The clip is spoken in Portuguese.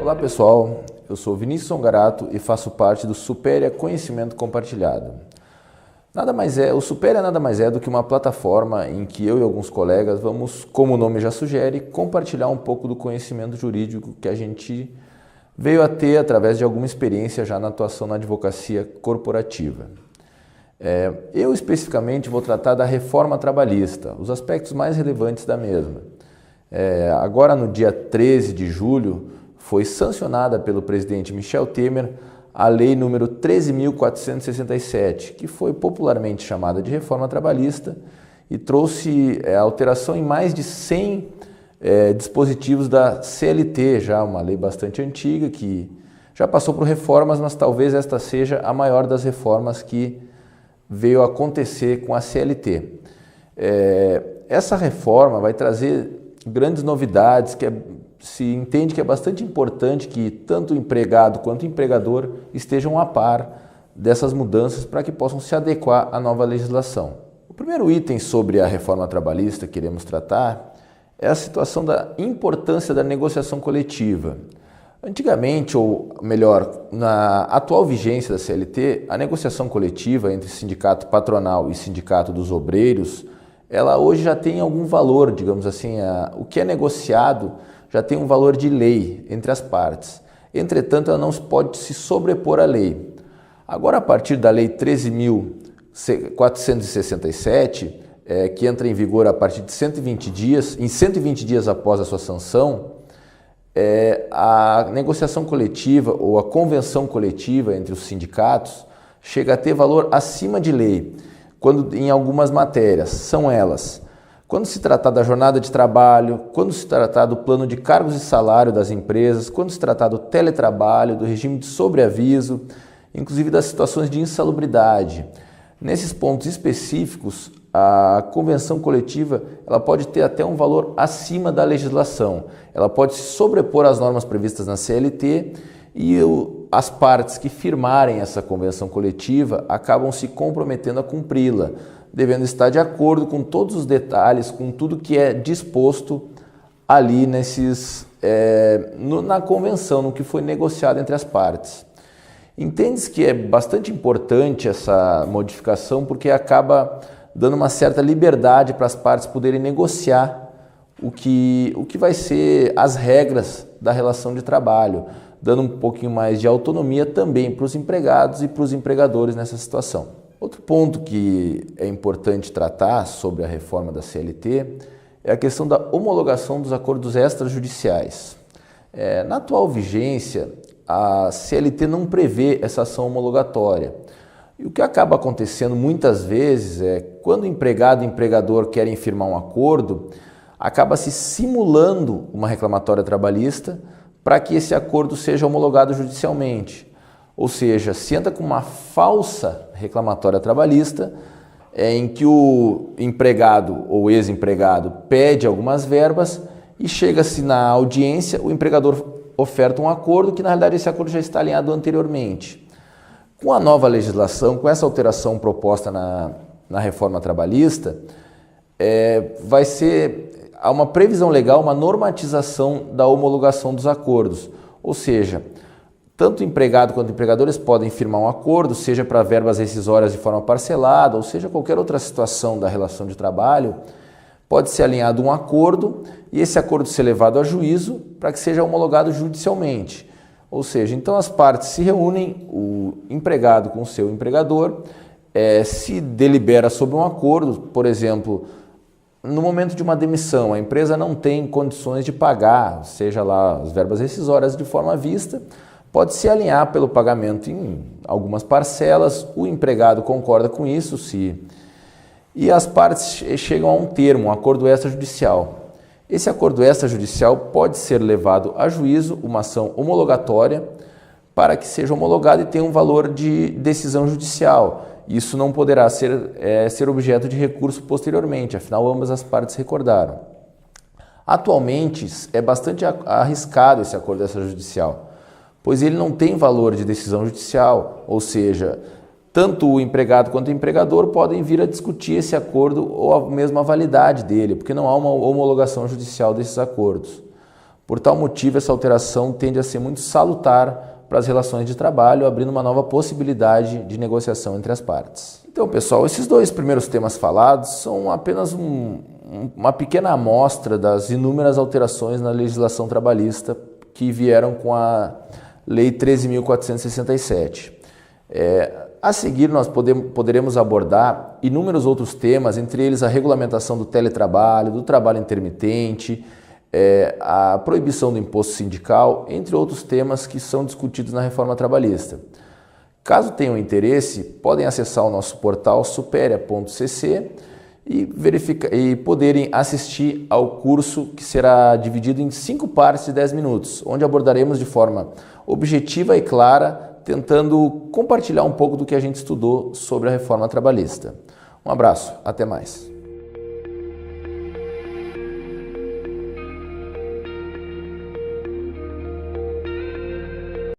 Olá pessoal, eu sou Vinícius Ongarato e faço parte do Superia Conhecimento Compartilhado. O Superia nada mais é do que uma plataforma em que eu e alguns colegas vamos, como o nome já sugere, compartilhar um pouco do conhecimento jurídico que a gente veio a ter através de alguma experiência já na atuação na advocacia corporativa. Eu especificamente vou tratar da reforma trabalhista, os aspectos mais relevantes da mesma. Agora no dia 13 de julho foi sancionada pelo presidente Michel Temer a lei número 13.467, que foi popularmente chamada de reforma trabalhista e trouxe alteração em mais de 100 dispositivos da CLT, já uma lei bastante antiga que já passou por reformas, mas talvez esta seja a maior das reformas que veio a acontecer com a CLT. Essa reforma vai trazer grandes novidades que se entende que é bastante importante que tanto o empregado quanto o empregador estejam a par dessas mudanças para que possam se adequar à nova legislação. O primeiro item sobre a reforma trabalhista que iremos tratar é a situação da importância da negociação coletiva. Antigamente, ou melhor, na atual vigência da CLT, a negociação coletiva entre sindicato patronal e sindicato dos obreiros, ela hoje já tem algum valor, digamos assim, o que é negociado já tem um valor de lei entre as partes. Entretanto, ela não pode se sobrepor à lei. Agora, a partir da Lei 13.467, que entra em vigor a partir de 120 dias, em 120 dias após a sua sanção, a negociação coletiva ou a convenção coletiva entre os sindicatos chega a ter valor acima de lei, quando em algumas matérias. São elas: quando se tratar da jornada de trabalho, quando se tratar do plano de cargos e salário das empresas, quando se tratar do teletrabalho, do regime de sobreaviso, inclusive das situações de insalubridade. Nesses pontos específicos, a convenção coletiva ela pode ter até um valor acima da legislação. Ela pode se sobrepor às normas previstas na CLT e as partes que firmarem essa convenção coletiva acabam se comprometendo a cumpri-la, devendo estar de acordo com todos os detalhes, com tudo que é disposto ali na convenção, no que foi negociado entre as partes. Entende-se que é bastante importante essa modificação porque acaba dando uma certa liberdade para as partes poderem negociar o que vai ser as regras da relação de trabalho, dando um pouquinho mais de autonomia também para os empregados e para os empregadores nessa situação. Outro ponto que é importante tratar sobre a reforma da CLT é a questão da homologação dos acordos extrajudiciais. Na atual vigência, a CLT não prevê essa ação homologatória. E o que acaba acontecendo muitas vezes é quando o empregado e o empregador querem firmar um acordo, acaba se simulando uma reclamatória trabalhista para que esse acordo seja homologado judicialmente. Ou seja, se entra com uma falsa reclamatória trabalhista, em que o empregado ou ex-empregado pede algumas verbas e chega-se na audiência, o empregador oferta um acordo que na realidade esse acordo já está alinhado anteriormente. Com a nova legislação, com essa alteração proposta na reforma trabalhista, há uma previsão legal, uma normatização da homologação dos acordos. Ou seja, tanto o empregado quanto o empregador podem firmar um acordo, seja para verbas rescisórias de forma parcelada, ou seja, qualquer outra situação da relação de trabalho, pode ser alinhado um acordo e esse acordo ser levado a juízo para que seja homologado judicialmente. Ou seja, então as partes se reúnem, o empregado com o seu empregador, se delibera sobre um acordo, por exemplo, no momento de uma demissão, a empresa não tem condições de pagar, seja lá as verbas rescisórias de forma à vista, pode se alinhar pelo pagamento em algumas parcelas, o empregado concorda com isso, e as partes chegam a um termo, um acordo extrajudicial. Esse acordo extrajudicial pode ser levado a juízo, uma ação homologatória, para que seja homologado e tenha um valor de decisão judicial. Isso não poderá ser objeto de recurso posteriormente, afinal ambas as partes recordaram. Atualmente é bastante arriscado esse acordo extrajudicial, pois ele não tem valor de decisão judicial, ou seja, tanto o empregado quanto o empregador podem vir a discutir esse acordo ou mesmo a validade dele, porque não há uma homologação judicial desses acordos. Por tal motivo, essa alteração tende a ser muito salutar para as relações de trabalho, abrindo uma nova possibilidade de negociação entre as partes. Então, pessoal, esses dois primeiros temas falados são apenas uma pequena amostra das inúmeras alterações na legislação trabalhista que vieram com a Lei 13.467. A seguir, nós poderemos abordar inúmeros outros temas, entre eles a regulamentação do teletrabalho, do trabalho intermitente, a proibição do imposto sindical, entre outros temas que são discutidos na reforma trabalhista. Caso tenham interesse, podem acessar o nosso portal superia.cc e poderem assistir ao curso que será dividido em 5 partes de 10 minutos, onde abordaremos de forma objetiva e clara, tentando compartilhar um pouco do que a gente estudou sobre a reforma trabalhista. Um abraço, até mais.